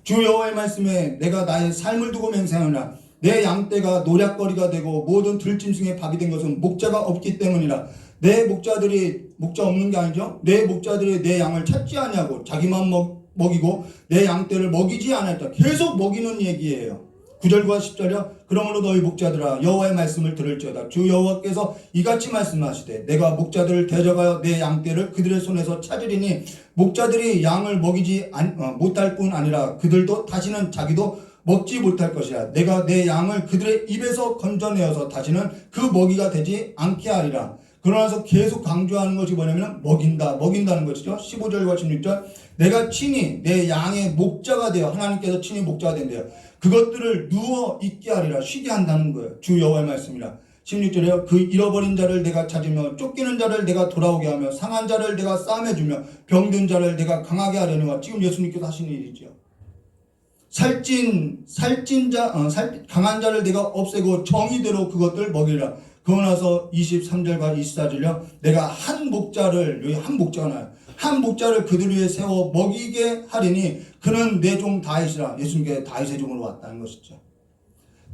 주 여호와의 말씀에 내가 나의 삶을 두고 맹세하노라. 내 양떼가 노략거리가 되고 모든 들짐승의 밥이 된 것은 목자가 없기 때문이라. 내 목자들이 목자 없는 게 아니죠. 내 목자들이 내 양을 찾지 아니하고 자기만 먹이고 내 양떼를 먹이지 않았다. 계속 먹이는 얘기예요. 9절과 10절이요. 그러므로 너희 목자들아 여호와의 말씀을 들을지어다. 주 여호와께서 이같이 말씀하시되 내가 목자들을 대적하여 내 양떼를 그들의 손에서 찾으리니 목자들이 양을 먹이지 못할 뿐 아니라 그들도 다시는 자기도 먹지 못할 것이라. 내가 내 양을 그들의 입에서 건져내어서 다시는 그 먹이가 되지 않게 하리라. 그러나서 계속 강조하는 것이 뭐냐면 먹인다는 것이죠. 15절과 16절 내가 친히 내 양의 목자가 되어 하나님께서 친히 목자가 된대요. 그것들을 누워 있게 하리라. 쉬게 한다는 거예요. 주 여호와의 말씀이라. 16절에요. 그 잃어버린 자를 내가 찾으며 쫓기는 자를 내가 돌아오게 하며 상한 자를 내가 싸매주며 병든 자를 내가 강하게 하려니와. 지금 예수님께서 하시는 일이죠. 강한 자를 내가 없애고 정의대로 그것들 먹이라. 그러고 나서 23절과 24절요. 내가 한 목자를, 여기 한 목자가 나요. 한 목자를 그들 위에 세워 먹이게 하리니 그는 내 종 다윗이라. 예수님께 다윗의 종으로 왔다는 것이죠.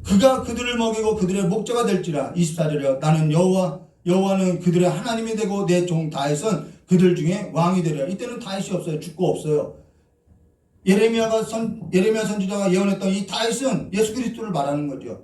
그가 그들을 먹이고 그들의 목자가 될지라. 24절이요. 나는 여호와는 그들의 하나님이 되고 내 종 다윗은 그들 중에 왕이 되리라. 이때는 다윗이 없어요. 죽고 없어요. 예레미야 선지자가 예언했던 이 다윗은 예수 그리스도를 말하는 거죠.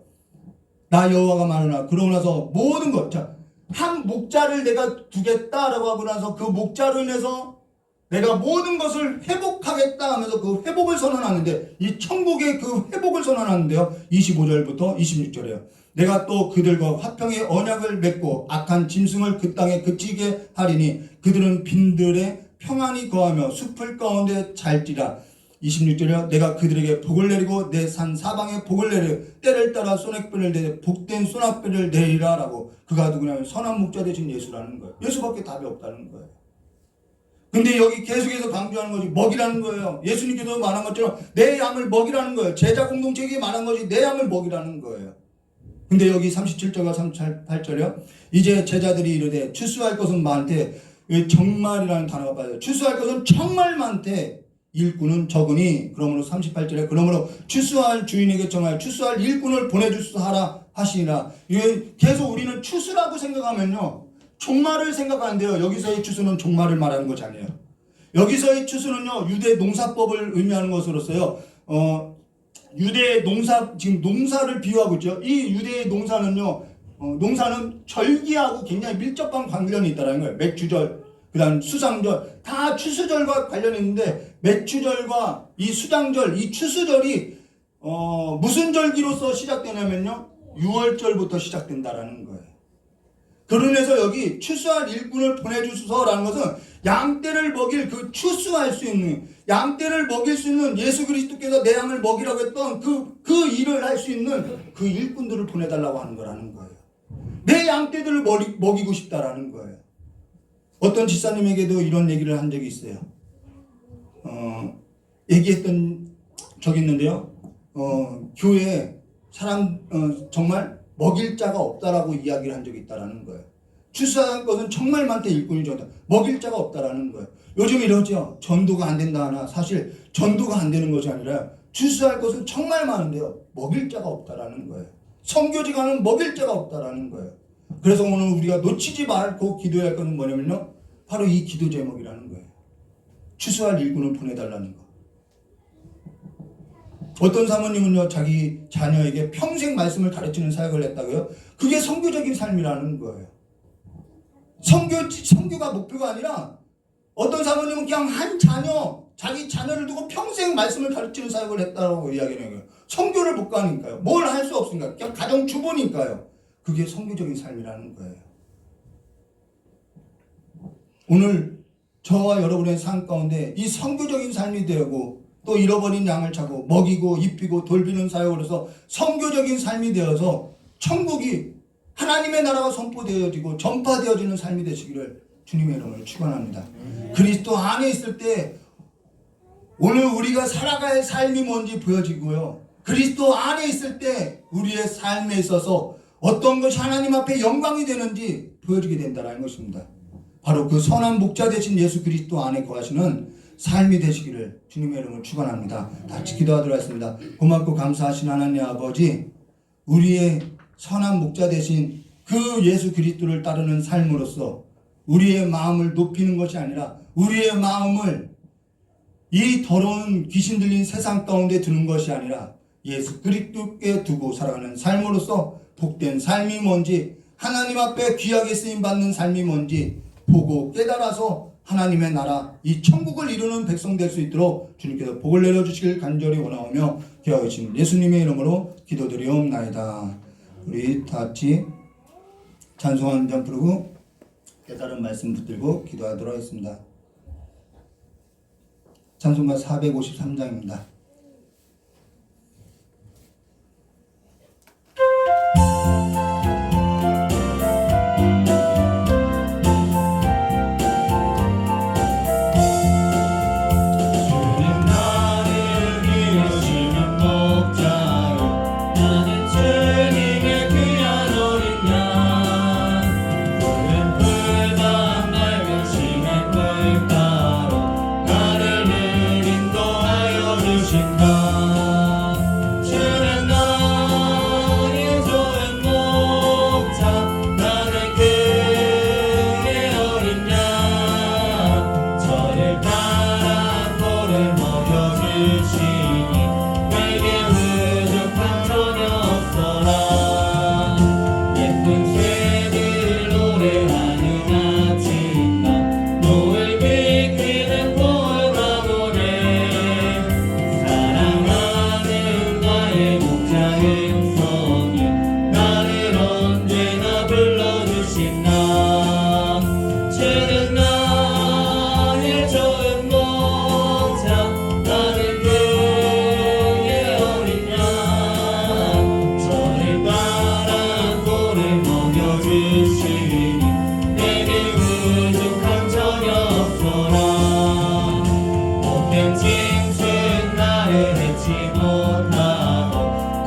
나 여호와가 말하나. 그러고 나서 모든 것, 자, 한 목자를 내가 두겠다라고 하고 나서 그 목자로 인해서 내가 모든 것을 회복하겠다 하면서 그 회복을 선언하는데, 이 천국의 그 회복을 선언하는데요. 25절부터 26절이에요. 내가 또 그들과 화평의 언약을 맺고 악한 짐승을 그 땅에 그치게 하리니 그들은 빈들에 평안히 거하며 숲을 가운데 잘지라. 26절이요. 내가 그들에게 복을 내리고 내 산 사방에 복을 내리고 때를 따라 소낙비를 내리 복된 소낙비를 내리라 라고. 그가 누구냐면 선한 목자 되신 예수라는 거예요. 예수밖에 답이 없다는 거예요. 근데 여기 계속해서 강조하는 것이 먹이라는 거예요. 예수님께서 말한 것처럼 내 양을 먹이라는 거예요. 제자 공동체에게 말한 것이 내 양을 먹이라는 거예요. 근데 여기 37절과 38절이요. 이제 제자들이 이르되 추수할 것은 많되, 정말이라는 단어가 빠져요. 추수할 것은 정말 많되 일꾼은 적으니. 그러므로 38절에 그러므로 추수할 주인에게 정하여 추수할 일꾼을 보내주소하라 하시니라. 계속 우리는 추수라고 생각하면요, 종말을 생각하는데요. 여기서의 추수는 종말을 말하는 것이 아니에요. 여기서의 추수는요, 유대 농사법을 의미하는 것으로서요. 유대의 농사, 지금 농사를 비유하고 있죠. 이 유대의 농사는요, 농사는 절기하고 굉장히 밀접한 관련이 있다는 거예요. 맥주절, 그 다음 수상절, 다 추수절과 관련이 있는데, 맥주절과 이 수장절, 이 추수절이 무슨 절기로서 시작되냐면요, 6월절부터 시작된다라는 거예요. 그러면서 여기 추수할 일꾼을 보내주소서라는 것은 양떼를 먹일, 그 추수할 수 있는, 양떼를 먹일 수 있는, 예수 그리스도께서 내 양을 먹이라고 했던 그 일을 할 수 있는 그 일꾼들을 보내달라고 하는 거라는 거예요. 내 양떼들을 먹이고 싶다라는 거예요. 어떤 집사님에게도 이런 얘기를 한 적이 있어요. 얘기했던 적이 있는데요. 교회에 정말 먹일 자가 없다라고 이야기를 한 적이 있다라는 거예요. 추수할 것은 정말 많대 일꾼이 좋다. 먹일 자가 없다라는 거예요. 요즘 이러죠. 전도가 안 된다 하나. 사실 전도가 안 되는 것이 아니라 추수할 것은 정말 많은데요, 먹일 자가 없다라는 거예요. 선교지가는 먹일 자가 없다라는 거예요. 그래서 오늘 우리가 놓치지 말고 기도해야 할 것은 뭐냐면요, 바로 이 기도 제목이라는 거예요. 추수할 일꾼을 보내달라는 거. 어떤 사모님은요, 자기 자녀에게 평생 말씀을 가르치는 사역을 했다고요. 그게 선교적인 삶이라는 거예요. 선교가 목표가 아니라, 어떤 사모님은 그냥 자기 자녀를 두고 평생 말씀을 가르치는 사역을 했다고 이야기하는 거예요. 선교를 못 가니까요. 뭘 할 수 없으니까. 그냥 가정주부니까요. 그게 선교적인 삶이라는 거예요. 오늘 저와 여러분의 삶 가운데 이 선교적인 삶이 되고, 또 잃어버린 양을 찾고 먹이고 입히고 돌비는 사역으로서 선교적인 삶이 되어서 천국이, 하나님의 나라가 선포되어지고 전파되어지는 삶이 되시기를 주님의 이름으로 축원합니다. 그리스도 안에 있을 때 오늘 우리가 살아갈 삶이 뭔지 보여지고요, 그리스도 안에 있을 때 우리의 삶에 있어서 어떤 것이 하나님 앞에 영광이 되는지 보여지게 된다는 것입니다. 바로 그 선한 목자 되신 예수 그리스도 안에 거하시는 삶이 되시기를 주님의 이름으로 축원합니다. 같이 기도하도록 하겠습니다. 고맙고 감사하신 하나님 아버지, 우리의 선한 목자 되신 그 예수 그리스도를 따르는 삶으로서 우리의 마음을 높이는 것이 아니라 우리의 마음을 이 더러운 귀신 들린 세상 가운데 두는 것이 아니라 예수 그리스도께 두고 살아가는 삶으로서 복된 삶이 뭔지, 하나님 앞에 귀하게 쓰임받는 삶이 뭔지 보고 깨달아서 하나님의 나라, 이 천국을 이루는 백성 될 수 있도록 주님께서 복을 내려주시길 간절히 원하오며 기도하신 예수님의 이름으로 기도드리옵나이다. 우리 다 같이 찬송 한 장 부르고 깨달은 말씀 붙들고 기도하도록 하겠습니다. 찬송가 453장입니다. 주는 나를 기르시는 목자요 나는 주님의 귀한 어린 양 푸른 풀밭 맑은 시냇 물가로 나를 늘 인도하여 주신다 주는 나의 좋은 목자 나는 그의 어린 양 저를 따라 꼴을 먹여주시니 내게 부족한 전혀 없어라 예쁜 새들 노래하는 아침밤 노을 비키는 폴가보네 사랑하는 나의 목자 음성이 나를 언제나 불러주신다 주는 나의 좋은 목자 나는 그의 어린 양 저를 따라 꼴을 먹여주시니 내게 부족한 전혀 없어라 못된 짐승 나를 해치 못하고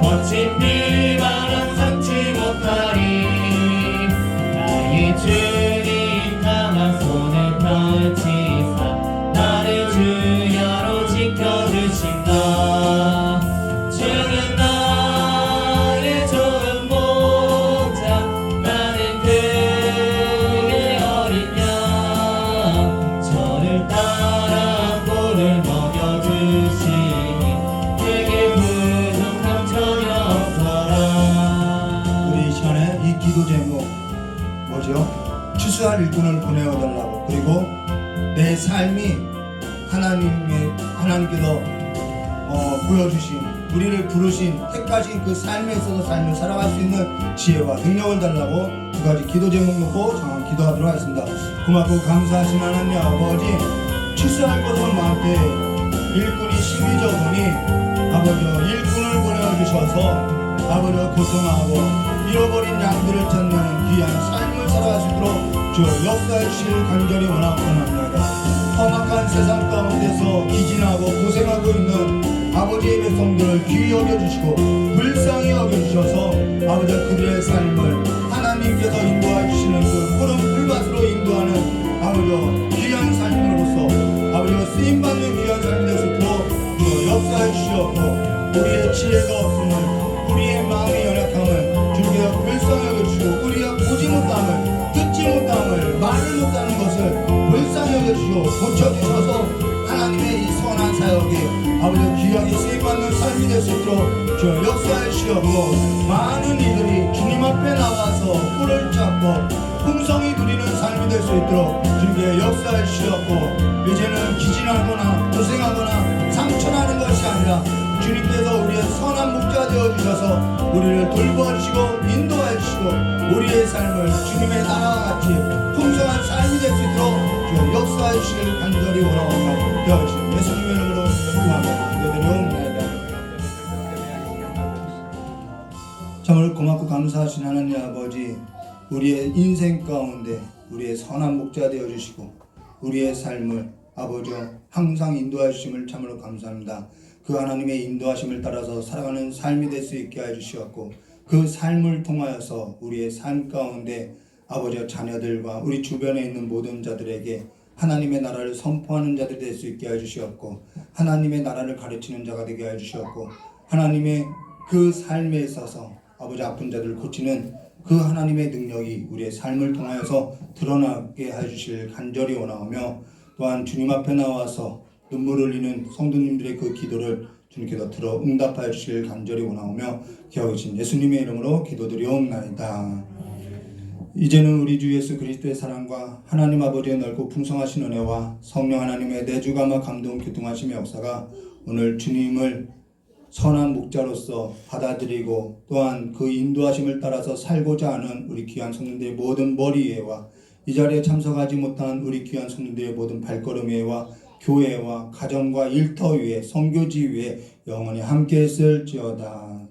거친 비바람 삼지 못하리 나의 주님 강한 손을 펼치사 나를 주야로 지켜주신다 주는 나의 좋은 목자 나는 그의 어린 양 저를 따라 꼴을 먹여주시니 내게 부족함 전혀 없어라 우리 이 시간에 이 기도 제목 뭐죠? 추수할 일꾼을 보내어달라고 그리고 내 삶이 하나님께서 보여주신 우리를 부르신 택하신 그 삶에 있어서 삶을 살아갈 수 있는 지혜와 능력을 달라고 두 가지 기도 제목 놓고 정한 기도하도록 하겠습니다. 고맙고 감사하신 하나님 아버지 추수할 것은 많되 일꾼이 12적으니 아버지 일꾼을 보내주셔서 아버지 고통하고 잃어버린 양들을 찾는 귀한 삶을 살아갈 수 있도록 주 역사해 주시길 간절히 원합니다. 험악한 세상 가운데서 기진하고 고생하고 있는 아버지의 백성들을 귀히 여겨주시고 불쌍히 여겨주셔서 아버지 그들의 삶을 하나님께서 인도해 주시는 그 푸른 풀밭으로 인도하는 아버지 귀한 삶으로서 아버지가 쓰임받는 귀한 삶이 될 수 있도록 역사해 주시옵고 우리의 지혜가 없음을 우리의 마음의 연약함을 주께서 불쌍히 여겨주시고 우리가 보지 못함을 듣지 못함을 말을 못하는 것을 불쌍히 여겨주시고 고쳐주셔서 하나님의 이 선한 사역에 아버지 귀하게 쓰임받는 삶이 될 수 있도록 주 역사해 주시옵고 많은 이들이 주님 앞에 나와서 꿀을 찾고 풍성히 누리는 삶이 될 수 있도록 주님께 역사해 주시옵고 이제는 기진하거나 고생하거나 상처나는 것이 아니라 주님께서 우리의 선한 목자 되어주셔서 우리를 돌보아주시고 인도해주시고 우리의 삶을 주님의 나라와 같이 풍성한 삶이 될 수 있도록 주 역사해 주시길 간절히 원하오며 되어주신 예수님의 이름으로 기도하며 기도드리옵나이다. 정말 고맙고 감사하신 하나님 아버지 우리의 인생 가운데 우리의 선한 목자 되어주시고 우리의 삶을 아버지여 항상 인도해 주심을 참으로 감사합니다. 그 하나님의 인도하심을 따라서 살아가는 삶이 될 수 있게 해주시었고 그 삶을 통하여서 우리의 삶 가운데 아버지와 자녀들과 우리 주변에 있는 모든 자들에게 하나님의 나라를 선포하는 자들이 될 수 있게 해주시었고 하나님의 나라를 가르치는 자가 되게 해주시었고 하나님의 그 삶에 있어서 아버지 아픈 자들을 고치는 그 하나님의 능력이 우리의 삶을 통하여서 드러나게 해주실 간절히 원하오며 또한 주님 앞에 나와서 눈물 흘리는 성도님들의 그 기도를 주님께서 들어 응답하여 주실 간절히 원하오며 기억하신 예수님의 이름으로 기도드리옵나이다. 이제는 우리 주 예수 그리스도의 사랑과 하나님 아버지의 넓고 풍성하신 은혜와 성령 하나님의 내주감화 감동 교통하심의 역사가 오늘 주님을 선한 목자로서 받아들이고 또한 그 인도하심을 따라서 살고자 하는 우리 귀한 성도들의 모든 머리 위에와 이 자리에 참석하지 못한 우리 귀한 성도들의 모든 발걸음 위에와 교회와 가정과 일터 위에 선교지 위에 영원히 함께 있을지어다.